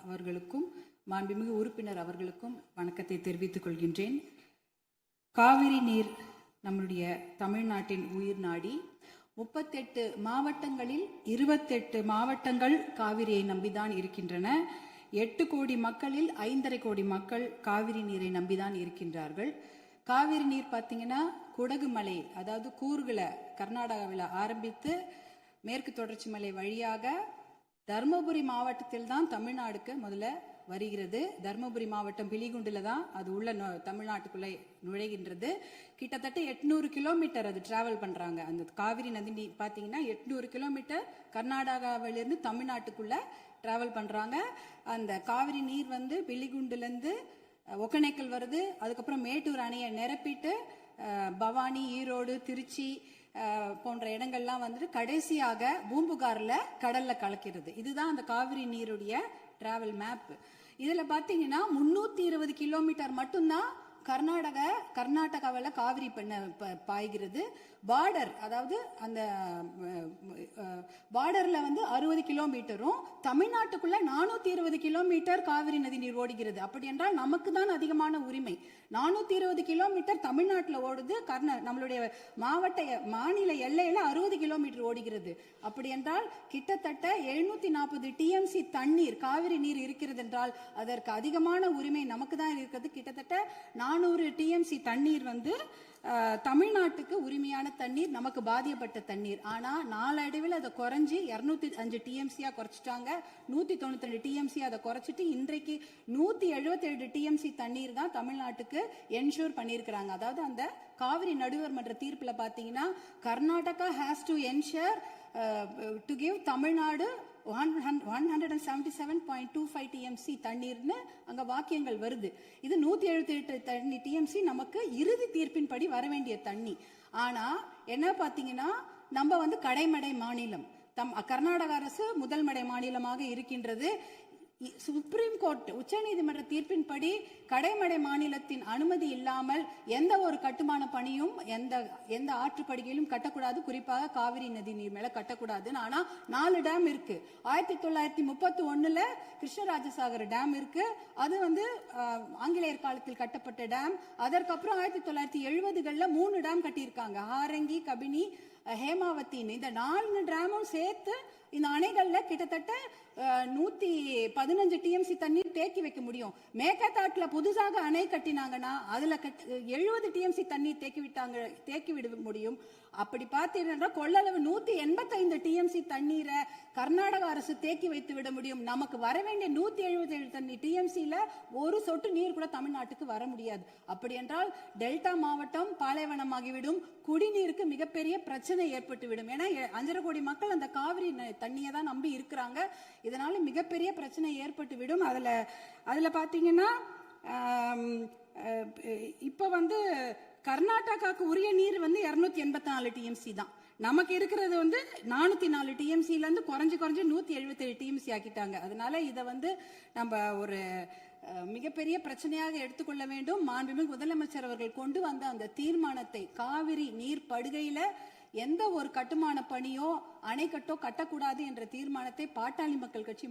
அவர்களுக்கும் மாண்புமிகு உறுப்பினர் அவர்களுக்கும் வணக்கத்தை தெரிவித்துக் கொள்கின்றேன். காவிரி நீர் நம்முடைய தமிழ்நாட்டின் உயிர் நாடி. 38 மாவட்டங்களில் 28 மாவட்டங்கள் காவிரியை நம்பிதான் இருக்கின்றன. 8 கோடி மக்களில் 5.5 கோடி மக்கள் காவிரி நீரை நம்பிதான் இருக்கின்றார்கள். காவிரி நீர் பார்த்தீங்கன்னா குடகு மலை, அதாவது கூர்களை கர்நாடகாவில் ஆரம்பித்து மேற்கு தொடர்ச்சி மலை வழியாக தர்மபுரி மாவட்டத்தில் தான் தமிழ்நாடுக்கு முதல்ல வருகிறது. தர்மபுரி மாவட்டம் பிலிகுண்டில் தான் அது உள்ள தமிழ்நாட்டுக்குள்ளே நுழைகின்றது. கிட்டத்தட்ட 800 கிலோமீட்டர் அது டிராவல் பண்றாங்க. அந்த காவிரி நதி பார்த்தீங்கன்னா 800 கிலோமீட்டர் கர்நாடகாவிலிருந்து தமிழ்நாட்டுக்குள்ள டிராவல் பண்றாங்க. அந்த காவிரி நீர் வந்து பிலிகுண்டுலேருந்து ஒகேனக்கல் வருது. அதுக்கப்புறம் மேட்டூர் அணையை நிரப்பிட்டு பவானி, ஈரோடு, திருச்சி போன்ற இடங்கள்லாம் வந்துட்டு கடைசியாக பூம்புகார்ல கடல்ல கலக்கிறது. இதுதான் அந்த காவிரி நீருடைய டிராவல் மேப். இதுல பாத்தீங்கன்னா 320 கிலோமீட்டர் மட்டும்தான் கர்நாடகாவில் காவிரி பாய்கிறது. பார்டர், அதாவது அந்த பார்டர்ல வந்து 60 கிலோமீட்டரும் தமிழ்நாட்டுக்குள்ள 420 கிலோமீட்டர் காவிரி நதி நீர் ஓடுகிறது. அப்படி என்றால் நமக்கு தான் அதிகமான உரிமை. 420 கிலோமீட்டர் தமிழ்நாட்டில் ஓடுது, நம்மளுடைய மாநில எல்லையில 60 கிலோமீட்டர் ஓடுகிறது. அப்படி என்றால் கிட்டத்தட்ட 740 டிஎம்சி தண்ணீர் காவிரி நீர் இருக்கிறது என்றால் அதற்கு அதிகமான உரிமை நமக்கு தான் இருக்கிறது. கிட்டத்தட்ட 400 டிஎம்சி தண்ணீர் வந்து தமிழ்நாட்டுக்கு உரிமையான தண்ணீர், நமக்கு பாதிக்கப்பட்ட தண்ணீர். ஆனா நாளடைவில் அதை குறைஞ்சி 205 டிஎம்சியா குறைச்சிட்டாங்க. 192 டிஎம்சி அதை குறைச்சிட்டு இன்றைக்கு 177 டிஎம்சி தண்ணீர் தான் தமிழ்நாட்டுக்கு என்ஷூர் பண்ணியிருக்கிறாங்க. அதாவது அந்த காவிரி நடுவர் மன்ற தீர்ப்புல பாத்தீங்கன்னா Karnataka has to ensure to give Tamil Nadu 177.25 TMC தண்ணீர்னு அங்க வாக்கியங்கள் வருது. இது 178 டிஎம்சி நமக்கு இறுதி தீர்ப்பின் படி வர வேண்டிய தண்ணி. ஆனா என்ன பாத்தீங்கன்னா நம்ம வந்து கடைமடை மாநிலம், கர்நாடக அரசு முதல்மடை மாநிலமாக இருக்கின்றது. சுப்ரீம் கோர்ட் உச்சநீதிமன்ற தீர்ப்பின்படி கடைமடை மாநிலத்தின் அனுமதி இல்லாமல் எந்த ஒரு கட்டுமான பணியும் எந்த ஆற்றுப்படுகையிலும் கட்டக்கூடாது. குறிப்பாக காவிரி நதி நீர் மேல கட்டக்கூடாது. ஆனா 4 டேம் இருக்கு. 1931 கிருஷ்ணராஜசாகர் டேம் இருக்கு. அது வந்து ஆங்கிலேயர் காலத்தில் கட்டப்பட்ட டேம். அதற்கப்புறம் 1970களில் 3 டேம் கட்டியிருக்காங்க. ஹாரங்கி, கபினி, ஹேமாவத்தின்னு. இந்த 4 டேமும் சேர்த்து இந்த அணைகள்ல கிட்டத்தட்ட 115 டிஎம்சி தண்ணீர் தேக்கி வைக்க முடியும். மேகதாட்டுல புதுசாக அணை கட்டினாங்கன்னா அதுல 70 டிஎம்சி தண்ணீர் தேக்கி விட முடியும். அப்படி பார்த்தீங்கன்னா கொள்ளளவு 185 டிஎம்சி தண்ணீரை கர்நாடக அரசு தேக்கி வைத்து விட முடியும். நமக்கு வர வேண்டிய 177 டிஎம்சில ஒரு சொட்டு நீர் கூட தமிழ்நாட்டுக்கு வர முடியாது. அப்படி என்றால் டெல்டா மாவட்டம் பாலைவனமாகிவிடும். குடிநீருக்கு மிகப்பெரிய பிரச்சனை ஏற்பட்டுவிடும். ஏன்னா 5.5 கோடி மக்கள் அந்த காவிரி தண்ணியை தான் நம்பி இருக்கிறாங்க. இதனால மிகப்பெரிய பிரச்சனை ஏற்பட்டுவிடும். அதுல பாத்தீங்கன்னா இப்ப வந்து கர்நாடகாவுக்கு உரிய நீர் வந்து 284 டிஎம்சி தான். நமக்கு இருக்கிறது வந்து 404 டிஎம்சில இருந்து குறைஞ்சு 177 டிஎம்சி ஆக்கிட்டாங்க. அதனால இதை வந்து நம்ம ஒரு மிகப்பெரிய பிரச்சனையாக எடுத்துக்கொள்ள வேண்டும். மாண்புமிகு முதலமைச்சர் அவர்கள் கொண்டு வந்த அந்த தீர்மானத்தை, காவிரி நீர் படுகையில எந்த ஒரு கட்டுமான பணியோ அணைக்கட்டோ கட்டக்கூடாது என்ற தீர்மானத்தை பாட்டாளி மக்கள் கட்சி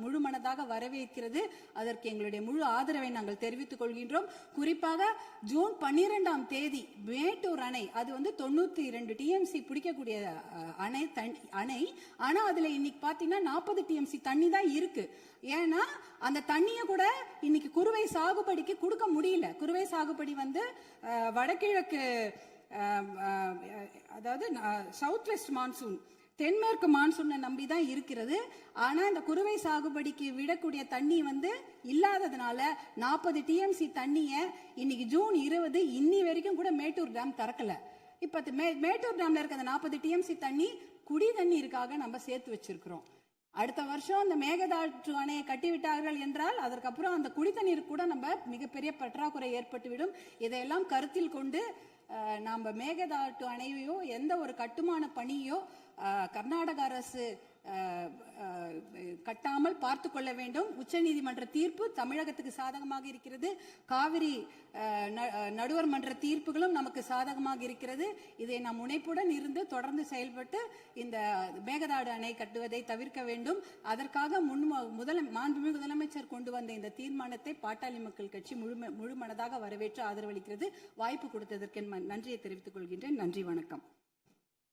முழுமனதாக வரவேற்கிறது. அதற்கு எங்களுடைய முழு ஆதரவை நாங்கள் தெரிவித்துக் கொள்கின்றோம். குறிப்பாக ஜூன் 12ஆம் தேதி மேட்டூர் அணை, அது வந்து 92 டிஎம்சி பிடிக்கக்கூடிய அணை. ஆனா அதுல இன்னைக்கு பாத்தீங்கன்னா 40 டிஎம்சி தண்ணி தான் இருக்கு. ஏன்னா அந்த தண்ணியை கூட இன்னைக்கு குறுவை சாகுபடிக்கு கொடுக்க முடியல. குறுவை சாகுபடி வந்து வடகிழக்கு, அதாவது சவுத் வெஸ்ட் மான்சூன், தென்மேற்கு மான்சூனை நம்பி தான் இருக்கிறது. ஆனா இந்த குறுவை சாகுபடிக்கு விடக்கூடிய தண்ணி வந்து இல்லாததுனால 40 டிஎம்சி தண்ணிய இன்னைக்கு ஜூன் 20 இன்னி வரைக்கும் கூட மேட்டூர் டேம் திறக்கல. இப்ப மேட்டூர் டேம்ல இருக்க அந்த 40 டிஎம்சி தண்ணி குடி தண்ணீருக்காக நம்ம சேர்த்து வச்சிருக்கிறோம். அடுத்த வருஷம் அந்த மேகதாட்டு அணையை கட்டிவிட்டார்கள் என்றால் அதற்கப்புறம் அந்த குடித்தண்ணீர் கூட நம்ம மிகப்பெரிய பற்றாக்குறை ஏற்பட்டுவிடும். இதையெல்லாம் கருத்தில் கொண்டு நம்ம மேகதாட்டு அணையோ எந்த ஒரு கட்டுமான பணியோ கர்நாடக அரசு கட்டாமல் பார்த்து கொள்ள வேண்டும். உச்சநீதிமன்ற தீர்ப்பு தமிழகத்துக்கு சாதகமாக இருக்கிறது. காவிரி நடுவர் மன்ற தீர்ப்புகளும் நமக்கு சாதகமாக இருக்கிறது. இதை நாம் முனைப்புடன் இருந்து தொடர்ந்து செயல்பட்டு இந்த மேகதாடு அணை கட்டுவதை தவிர்க்க வேண்டும். அதற்காக மாண்புமிகு முதலமைச்சர் கொண்டு வந்த இந்த தீர்மானத்தை பாட்டாளி மக்கள் கட்சி முழு மனதாக வரவேற்று ஆதரவளிக்கிறது. வாய்ப்பு கொடுத்ததற்கு நன்றியை தெரிவித்துக் கொள்கின்றேன். நன்றி, வணக்கம்.